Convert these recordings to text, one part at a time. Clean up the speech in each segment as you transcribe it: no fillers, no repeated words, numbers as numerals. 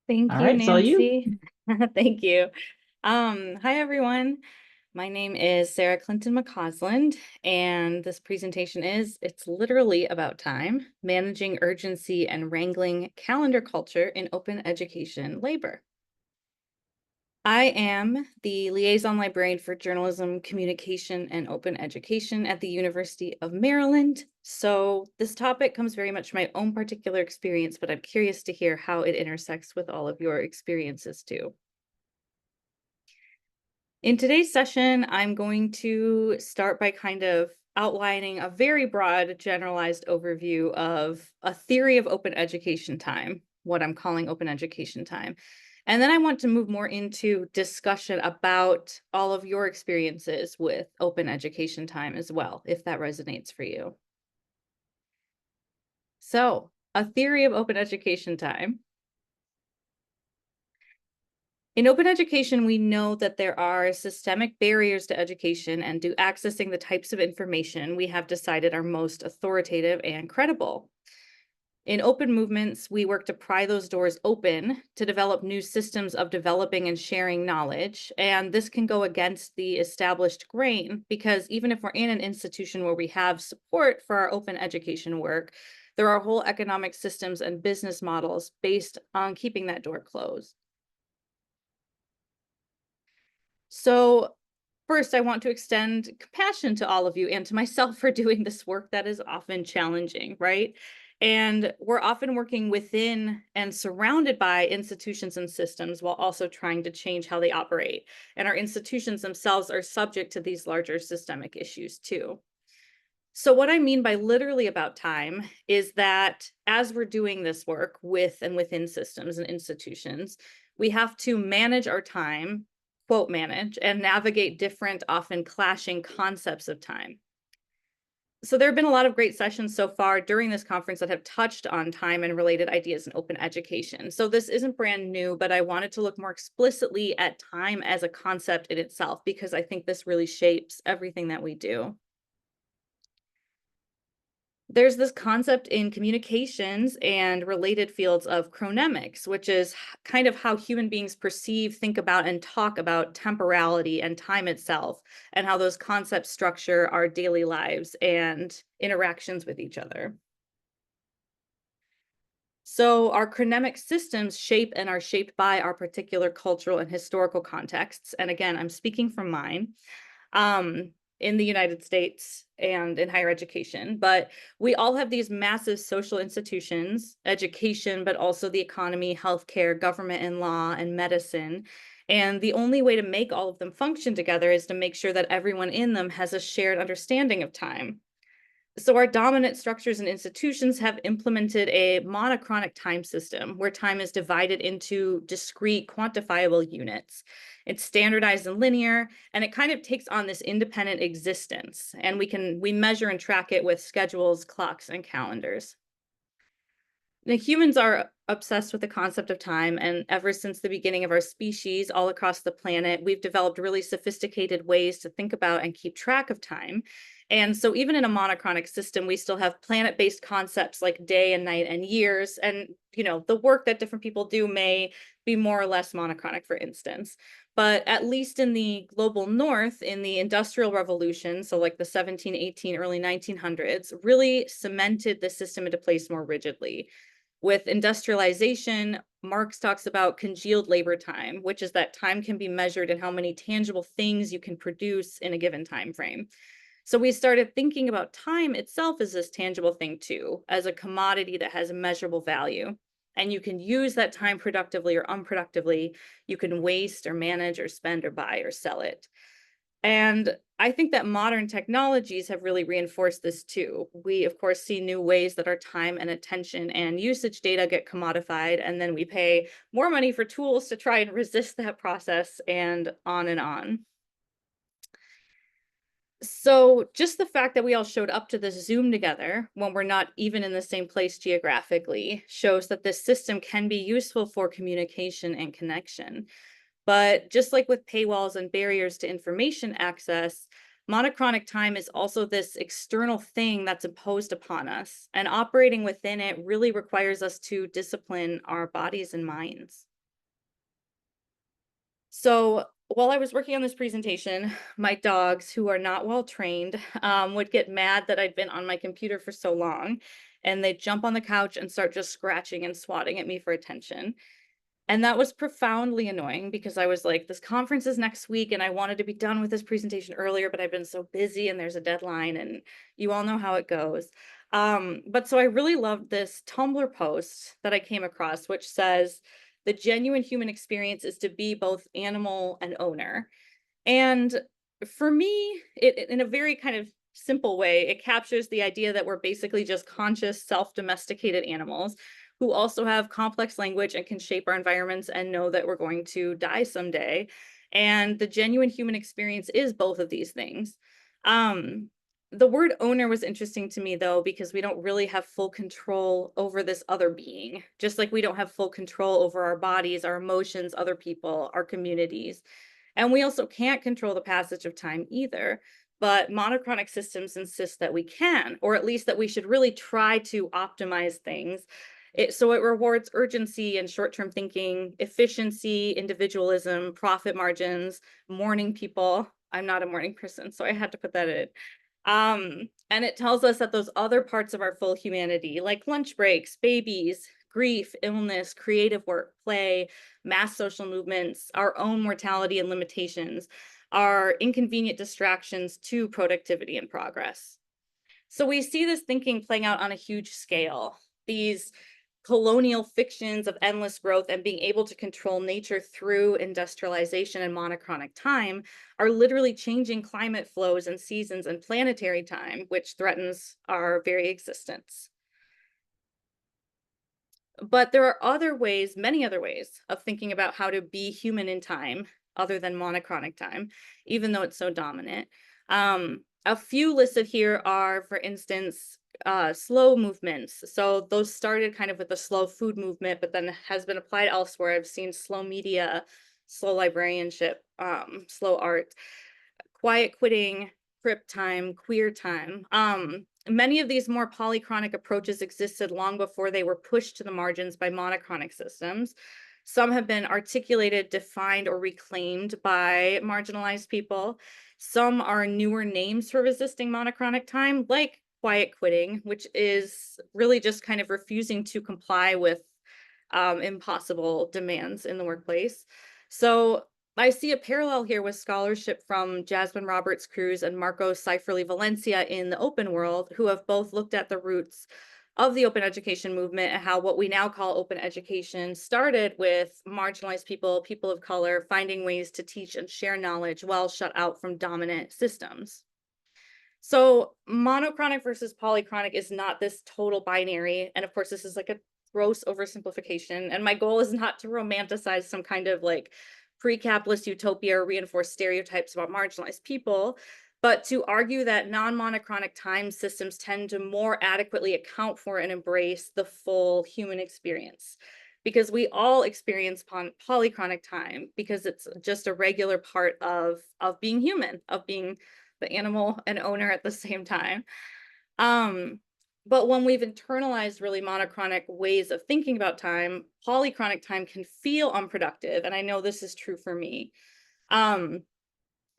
Thank All you, right, it's all you. Nancy. Thank you. Hi everyone. My name is Sarah Clinton-McCausland, and this presentation it's literally about time, managing urgency and wrangling calendar culture in open education labor. I am the liaison librarian for journalism, communication, and open education at the University of Maryland. So this topic comes very much from my own particular experience, but I'm curious to hear how it intersects with all of your experiences too. In today's session, I'm going to start by kind of outlining a very broad, generalized overview of a theory of open education time, what I'm calling open education time. And then I want to move more into discussion about all of your experiences with open education time as well, if that resonates for you. So, a theory of open education time. In open education, we know that there are systemic barriers to education and to accessing the types of information we have decided are most authoritative and credible. In open movements, we work to pry those doors open to develop new systems of developing and sharing knowledge. And this can go against the established grain because even if we're in an institution where we have support for our open education work, there are whole economic systems and business models based on keeping that door closed. So, first, I want to extend compassion to all of you and to myself for doing this work that is often challenging, right? And we're often working within and surrounded by institutions and systems while also trying to change how they operate. And our institutions themselves are subject to these larger systemic issues too. So, what I mean by literally about time is that as we're doing this work with and within systems and institutions, we have to manage our time, quote, manage, and navigate different, often clashing concepts of time. So, there have been a lot of great sessions so far during this conference that have touched on time and related ideas in open education. So, this isn't brand new, but I wanted to look more explicitly at time as a concept in itself because I think this really shapes everything that we do. There's this concept in communications and related fields of chronemics, which is kind of how human beings perceive, think about, and talk about temporality and time itself, and how those concepts structure our daily lives and interactions with each other. So, our chronemic systems shape and are shaped by our particular cultural and historical contexts. And again, I'm speaking from mine. Um, in the United States and in higher education. But we all have these massive social institutions, education, but also the economy, healthcare, government and law, and medicine. And the only way to make all of them function together is to make sure that everyone in them has a shared understanding of time. So our dominant structures and institutions have implemented a monochronic time system where time is divided into discrete quantifiable units. It's standardized and linear, and it kind of takes on this independent existence. And we measure and track it with schedules, clocks, and calendars. The humans are obsessed with the concept of time, and ever since the beginning of our species, all across the planet, we've developed really sophisticated ways to think about and keep track of time. And so, even in a monochronic system, we still have planet-based concepts like day and night and years. And the work that different people do may be more or less monochronic, for instance. But at least in the global north, in the Industrial Revolution, so like the 1718, early 1900s, really cemented the system into place more rigidly. With industrialization, Marx talks about congealed labor time, which is that time can be measured in how many tangible things you can produce in a given time frame. So we started thinking about time itself as this tangible thing too, as a commodity that has a measurable value. And you can use that time productively or unproductively. You can waste or manage or spend or buy or sell it. And I think that modern technologies have really reinforced this too. We, of course, see new ways that our time and attention and usage data get commodified, and then we pay more money for tools to try and resist that process, and on and on. So, just the fact that we all showed up to this Zoom together when we're not even in the same place geographically shows that this system can be useful for communication and connection. But just like with paywalls and barriers to information access, monochronic time is also this external thing that's imposed upon us. And operating within it really requires us to discipline our bodies and minds. So while I was working on this presentation, my dogs, who are not well trained, would get mad that I'd been on my computer for so long, and they'd jump on the couch and start just scratching and swatting at me for attention. And that was profoundly annoying because I was like, this conference is next week and I wanted to be done with this presentation earlier, but I've been so busy and there's a deadline and you all know how it goes. But so I really loved this Tumblr post that I came across, which says the genuine human experience is to be both animal and owner. And for me, in a very kind of simple way, it captures the idea that we're basically just conscious, self-domesticated animals who also have complex language and can shape our environments and know that we're going to die someday. And the genuine human experience is both of these things. Um, the word owner was interesting to me though, because we don't really have full control over this other being, just like we don't have full control over our bodies, our emotions, other people, our communities. And we also can't control the passage of time either. But monochronic systems insist that we can, or at least that we should really try to optimize things. So it rewards urgency and short-term thinking, efficiency, individualism, profit margins, morning people. I'm not a morning person, so I had to put that in. And it tells us that those other parts of our full humanity, like lunch breaks, babies, grief, illness, creative work, play, mass social movements, our own mortality and limitations, are inconvenient distractions to productivity and progress. So we see this thinking playing out on a huge scale. These colonial fictions of endless growth and being able to control nature through industrialization and monochronic time are literally changing climate flows and seasons and planetary time, which threatens our very existence. But there are other ways, many other ways of thinking about how to be human in time other than monochronic time, even though it's so dominant. A few listed here are, for instance, slow movements. So those started kind of with the slow food movement, but then has been applied elsewhere. I've seen slow media, slow librarianship, slow art, quiet quitting, crip time, queer time. Many of these more polychronic approaches existed long before they were pushed to the margins by monochronic systems. Some have been articulated, defined, or reclaimed by marginalized people. Some are newer names for resisting monochronic time, like quiet quitting, which is really just kind of refusing to comply with impossible demands in the workplace. So I see a parallel here with scholarship from Jasmine Roberts Cruz and Marco Seiferli Valencia in the open world, who have both looked at the roots of the open education movement and how what we now call open education started with marginalized people, people of color, finding ways to teach and share knowledge while shut out from dominant systems. So monochronic versus polychronic is not this total binary. And of course, this is like a gross oversimplification. And my goal is not to romanticize some kind of like pre-capitalist utopia or reinforce stereotypes about marginalized people, but to argue that non-monochronic time systems tend to more adequately account for and embrace the full human experience. Because we all experience polychronic time because it's just a regular part of being human, of being the animal and owner at the same time. Um, but when we've internalized really monochronic ways of thinking about time, polychronic time can feel unproductive. And I know this is true for me. Um,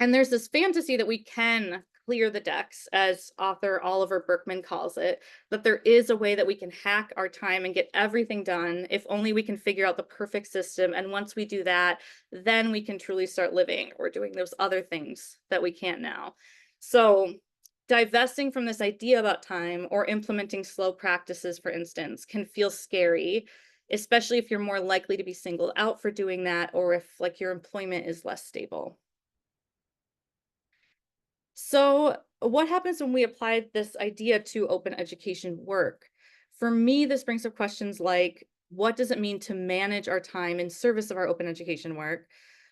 and there's this fantasy that we can clear the decks, as author Oliver Berkman calls it, that there is a way that we can hack our time and get everything done if only we can figure out the perfect system. And once we do that, then we can truly start living or doing those other things that we can't now. So divesting from this idea about time or implementing slow practices, for instance, can feel scary, especially if you're more likely to be singled out for doing that or if like your employment is less stable. So, what happens when we apply this idea to open education work? For me, this brings up questions like, what does it mean to manage our time in service of our open education work?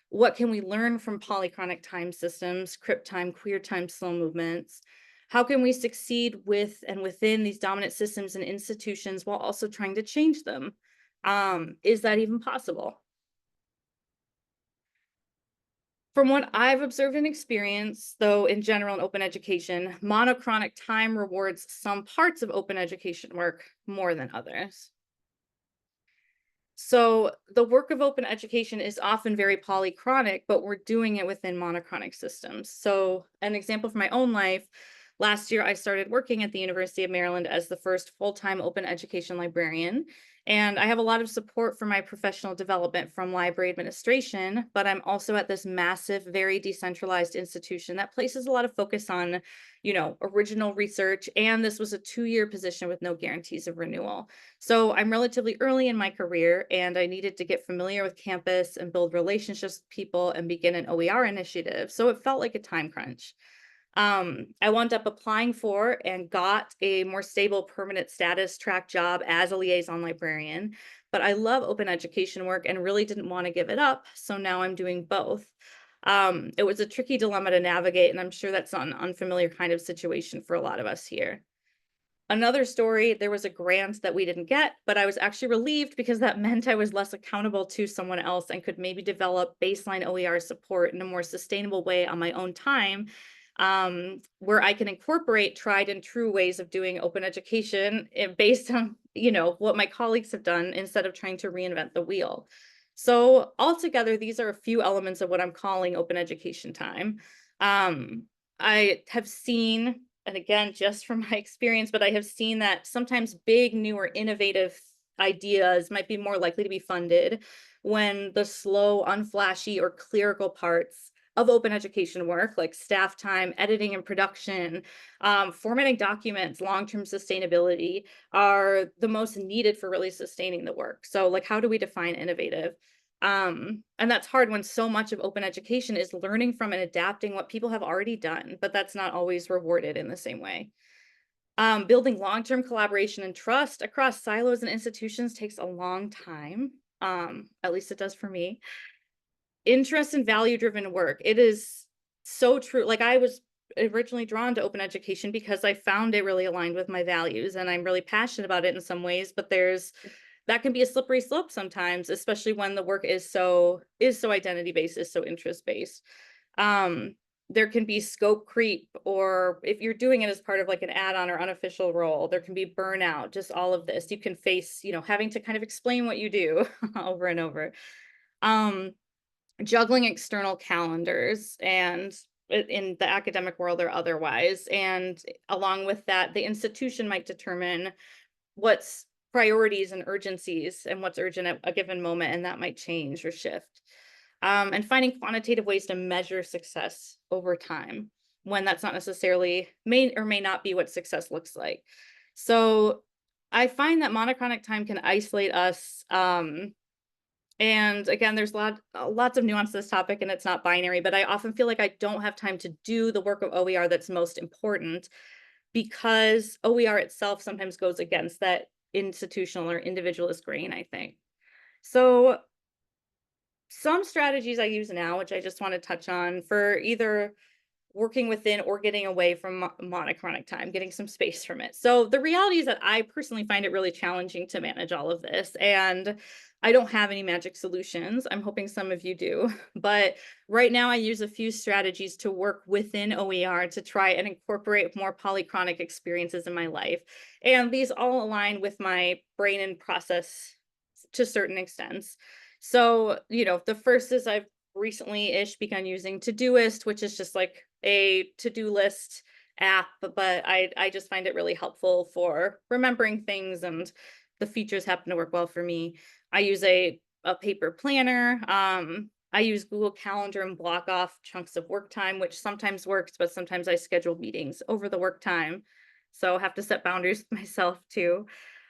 What can we learn from polychronic time systems, crip time, queer time, slow movements? How can we succeed with and within these dominant systems and institutions while also trying to change them? Is that even possible? From what I've observed and experienced, though, in general in open education, monochronic time rewards some parts of open education work more than others. So the work of open education is often very polychronic, but we're doing it within monochronic systems. So an example from my own life, last year I started working at the University of Maryland as the first full-time open education librarian. And I have a lot of support for my professional development from library administration, but I'm also at this massive, very decentralized institution that places a lot of focus on, original research. And this was a 2-year position with no guarantees of renewal. So I'm relatively early in my career and I needed to get familiar with campus and build relationships with people and begin an OER initiative. So it felt like a time crunch. I wound up applying for and got a more stable permanent status track job as a liaison librarian, but I love open education work and really didn't want to give it up. So now I'm doing both. It was a tricky dilemma to navigate, and I'm sure that's not an unfamiliar kind of situation for a lot of us here. Another story, there was a grant that we didn't get, but I was actually relieved because that meant I was less accountable to someone else and could maybe develop baseline OER support in a more sustainable way on my own time, where I can incorporate tried and true ways of doing open education based on, what my colleagues have done instead of trying to reinvent the wheel. So altogether, these are a few elements of what I'm calling open education time. Um, I have seen, and again, just from my experience, but I have seen that sometimes big, new, or innovative ideas might be more likely to be funded when the slow, unflashy, or clerical parts of open education work, like staff time, editing and production, formatting documents, long-term sustainability, are the most needed for really sustaining the work. So, like, how do we define innovative? And that's hard when so much of open education is learning from and adapting what people have already done, but that's not always rewarded in the same way. Building long-term collaboration and trust across silos and institutions takes a long time. At least it does for me. Interest and value-driven work. It is so true. Like, I was originally drawn to open education because I found it really aligned with my values, and I'm really passionate about it in some ways, but that can be a slippery slope sometimes, especially when the work is so identity-based, is so interest-based. Um, there can be scope creep, or if you're doing it as part of like an add-on or unofficial role, there can be burnout, just all of this. You can face, having to kind of explain what you do over and over. Um, Juggling external calendars and in the academic world or otherwise. And along with that, the institution might determine what's priorities and urgencies and what's urgent at a given moment, and that might change or shift. And finding quantitative ways to measure success over time when that's not necessarily may or may not be what success looks like. So I find that monochronic time can isolate us. And again, there's lots of nuance to this topic, and it's not binary, but I often feel like I don't have time to do the work of OER that's most important because OER itself sometimes goes against that institutional or individualist grain, I think. So some strategies I use now, which I just want to touch on for either working within or getting away from monochronic time, getting some space from it. So the reality is that I personally find it really challenging to manage all of this, and I don't have any magic solutions. I'm hoping some of you do, but right now I use a few strategies to work within OER to try and incorporate more polychronic experiences in my life. And these all align with my brain and process to certain extents. So, the first is I've recently-ish begun using Todoist, which is just like a to-do list app, but I just find it really helpful for remembering things, and the features happen to work well for me. I use a paper planner. I use Google Calendar and block off chunks of work time, which sometimes works, but sometimes I schedule meetings over the work time. So I have to set boundaries with myself too.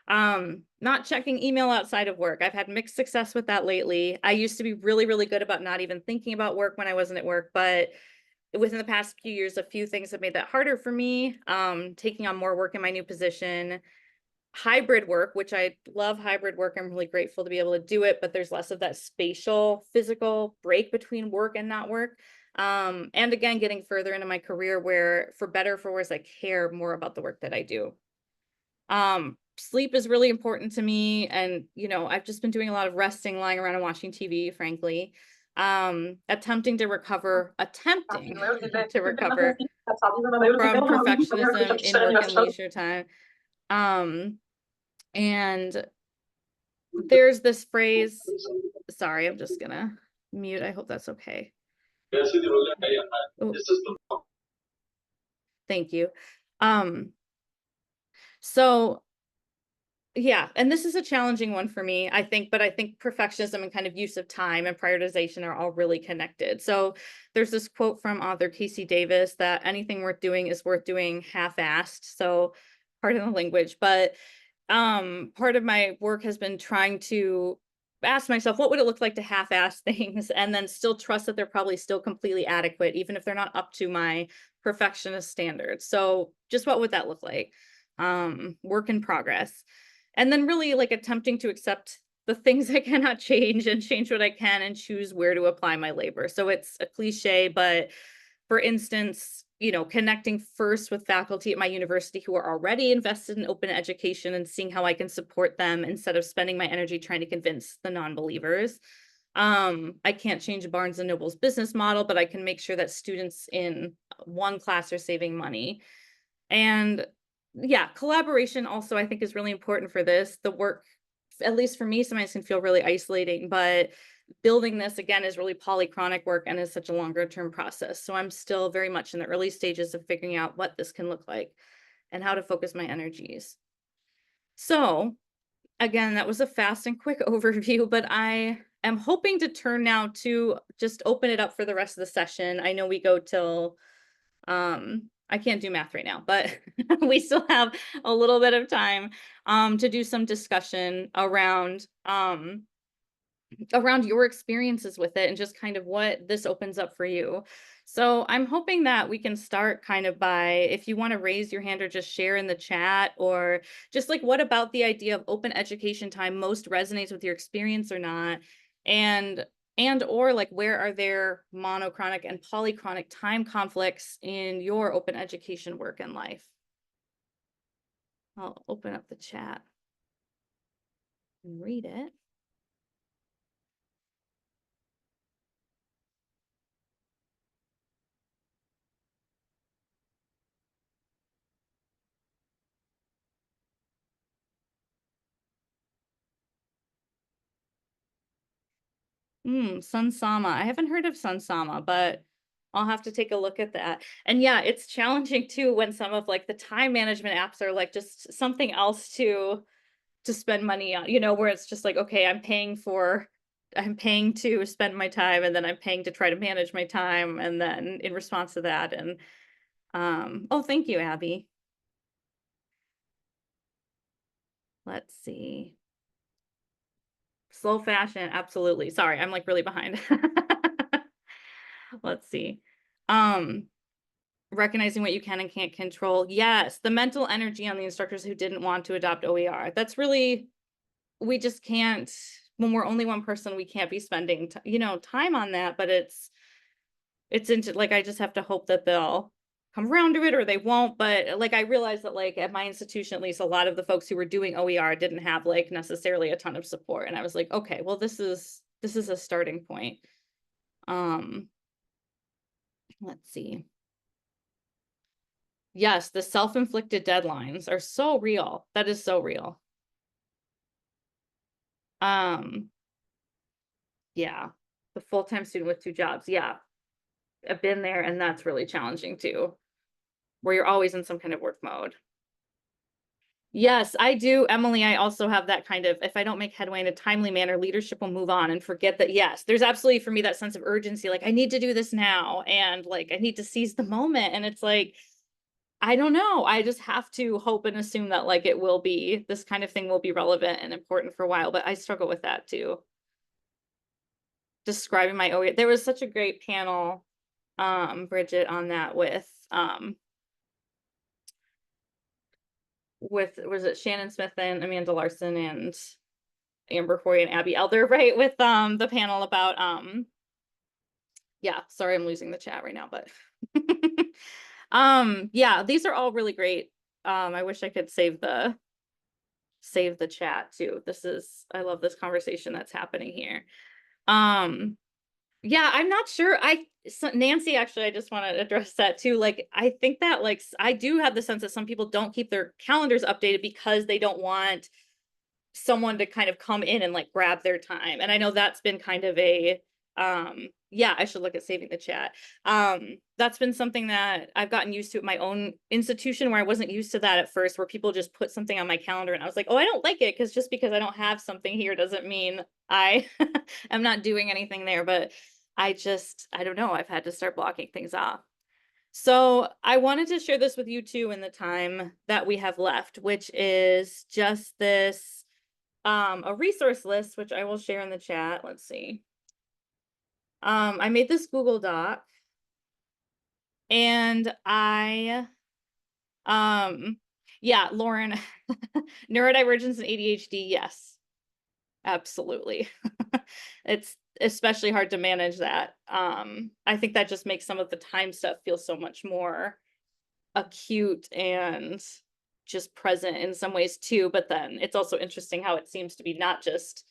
Not checking email outside of work. I've had mixed success with that lately. I used to be really, really good about not even thinking about work when I wasn't at work, but within the past few years, a few things have made that harder for me. Taking on more work in my new position, hybrid work, which I love hybrid work. I'm really grateful to be able to do it, but there's less of that spatial, physical break between work and not work. And again, getting further into my career where, for better or for worse, I care more about the work that I do. Sleep is really important to me. And, I've just been doing a lot of resting, lying around and watching TV, frankly. Attempting to recover from perfectionism in work and leisure time. And there's this phrase, sorry, I'm just gonna mute. I hope that's okay. Oh, thank you. Um, so yeah, and this is a challenging one for me, I think, but I think perfectionism and kind of use of time and prioritization are all really connected. So there's this quote from author Casey Davis that anything worth doing is worth doing half-assed. So pardon the language, but part of my work has been trying to ask myself, what would it look like to half-ass things and then still trust that they're probably still completely adequate, even if they're not up to my perfectionist standards. So just what would that look like? Work in progress. And then really like attempting to accept the things I cannot change and change what I can and choose where to apply my labor. So it's a cliche, but for instance, connecting first with faculty at my university who are already invested in open education and seeing how I can support them instead of spending my energy trying to convince the non-believers. I can't change Barnes and Noble's business model, but I can make sure that students in one class are saving money. And yeah, collaboration also I think is really important for this. The work, at least for me, sometimes can feel really isolating, but building this again is really polychronic work and is such a longer term process. So I'm still very much in the early stages of figuring out what this can look like and how to focus my energies. So again, that was a fast and quick overview, but I am hoping to turn now to just open it up for the rest of the session. I know we go till I can't do math right now, but we still have a little bit of time to do some discussion around your experiences with it and just kind of what this opens up for you. So I'm hoping that we can start kind of by, if you want to raise your hand or just share in the chat, or just like what about the idea of open education time most resonates with your experience or not, and or like where are there monochronic and polychronic time conflicts in your open education work and life. I'll open up the chat and read it. Sunsama. I haven't heard of Sunsama, but I'll have to take a look at that. And yeah, it's challenging too when some of like the time management apps are like just something else to spend money on, where it's just like, okay, I'm paying to spend my time and then I'm paying to try to manage my time and then in response to that. And oh, thank you, Abby. Let's see. Slow fashion, absolutely. Sorry, I'm like really behind. Let's see. Um, Recognizing what you can and can't control. Yes, the mental energy on the instructors who didn't want to adopt OER. That's really, we just can't, when we're only one person, we can't be spending, time on that, but it's into like, I just have to hope that they'll come around to it or they won't. But like, I realized that like at my institution, at least a lot of the folks who were doing OER didn't have like necessarily a ton of support. And I was like, okay, well, this is a starting point. Let's see. Yes, the self-inflicted deadlines are so real. That is so real. Yeah, the full-time student with 2 jobs. Yeah, I've been there and that's really challenging too, where you're always in some kind of work mode. Yes, I do, Emily. I also have that kind of, if I don't make headway in a timely manner, leadership will move on and forget that, yes, there's absolutely for me that sense of urgency, like I need to do this now and like I need to seize the moment. And it's like, I don't know. I just have to hope and assume that like it will be, this kind of thing will be relevant and important for a while, but I struggle with that too. Describing my OER. There was such a great panel, Bridget, on that with was it Shannon Smith and Amanda Larson and Amber Hoy and Abby Elder, right? With the panel about yeah, sorry, I'm losing the chat right now, but yeah, these are all really great. I wish I could save the chat too. I love this conversation that's happening here. Yeah, I'm not sure. Nancy, actually, I just want to address that too. Like, I think that like I do have the sense that some people don't keep their calendars updated because they don't want someone to kind of come in and like grab their time. And I know that's been kind of a yeah, I should look at saving the chat. That's been something that I've gotten used to at my own institution, where I wasn't used to that at first, where people just put something on my calendar and I was like, oh, I don't like it, because just because I don't have something here doesn't mean I am not doing anything there. But I don't know, I've had to start blocking things off. So I wanted to share this with you too in the time that we have left, which is just this a resource list, which I will share in the chat. Let's see. I made this Google Doc, and yeah, Lauren, neurodivergence and ADHD, yes, absolutely. It's especially hard to manage that. I think that just makes some of the time stuff feel so much more acute and just present in some ways too. But then it's also interesting how it seems to be not just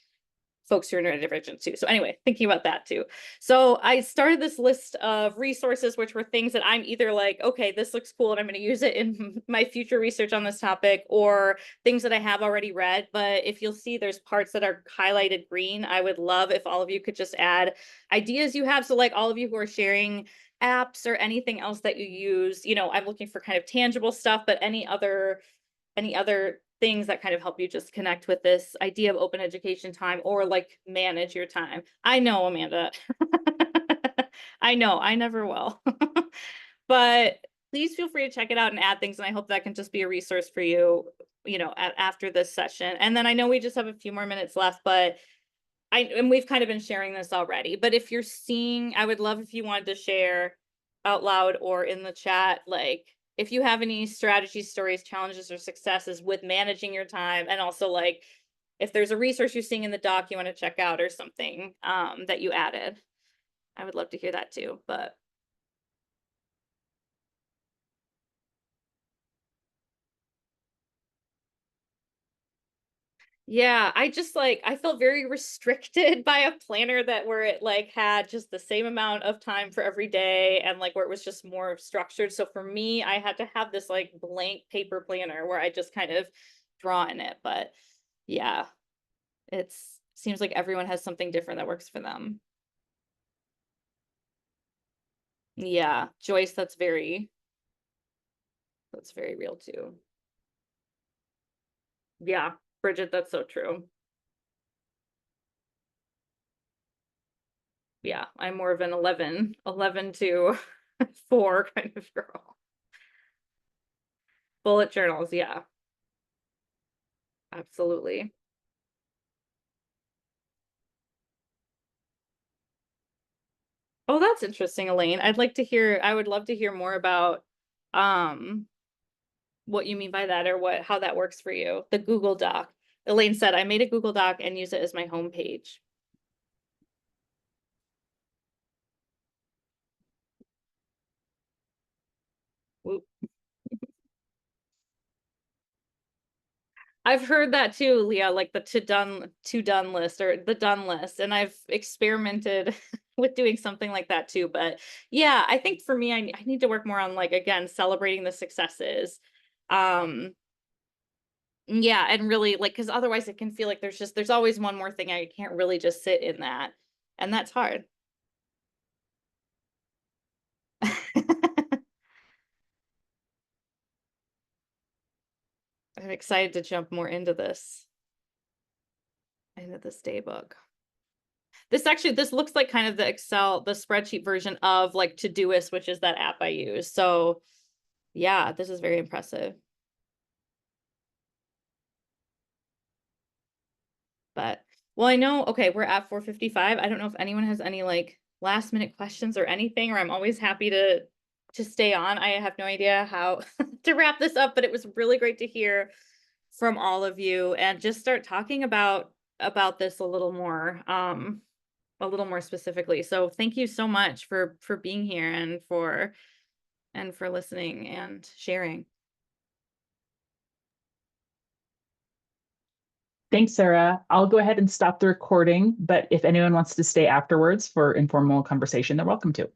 folks who are neurodivergent too. So anyway, thinking about that too. So I started this list of resources, which were things that I'm either like, okay, this looks cool and I'm going to use it in my future research on this topic, or things that I have already read. But if you'll see, there's parts that are highlighted green. I would love if all of you could just add ideas you have. So like all of you who are sharing apps or anything else that you use, I'm looking for kind of tangible stuff, but any other things that kind of help you just connect with this idea of open education time, or like manage your time. I know, Amanda. I know, I never will. But please feel free to check it out and add things. And I hope that can just be a resource for you, after this session. And then I know we just have a few more minutes left, but and we've kind of been sharing this already, but if you're seeing, I would love if you wanted to share out loud or in the chat, like if you have any strategies, stories, challenges, or successes with managing your time, and also like if there's a resource you're seeing in the doc you want to check out or something that you added, I would love to hear that too. But yeah, I felt very restricted by a planner that where it like had just the same amount of time for every day, and like where it was just more structured. So for me, I had to have this like blank paper planner where I just kind of draw in it. But yeah, it's seems like everyone has something different that works for them. Yeah, Joyce, that's very real too. Yeah, Bridget, that's so true. Yeah, I'm more of an 11 to 4 kind of girl. Bullet journals, yeah, absolutely. Oh, that's interesting, Elaine. I would love to hear more about um what you mean by that, or how that works for you. The Google Doc. Elaine said, I made a Google Doc and use it as my homepage. Whoop. I've heard that too, Leah, like the to done list, or the done list. And I've experimented with doing something like that too. But yeah, I think for me, I need to work more on like, again, celebrating the successes. Um, yeah, and really like, because otherwise it can feel like there's always one more thing. I can't really just sit in that. And that's hard. I'm excited to jump more into this daybook. This looks like kind of the spreadsheet version of like Todoist, which is that app I use. So yeah, this is very impressive. But well, I know, okay, we're at 4:55. I don't know if anyone has any like last minute questions or anything, or I'm always happy to stay on. I have no idea how to wrap this up, but it was really great to hear from all of you and just start talking about this a little more specifically. So thank you so much for being here and for listening and sharing. Thanks, Sarah. I'll go ahead and stop the recording, but if anyone wants to stay afterwards for informal conversation, they're welcome to.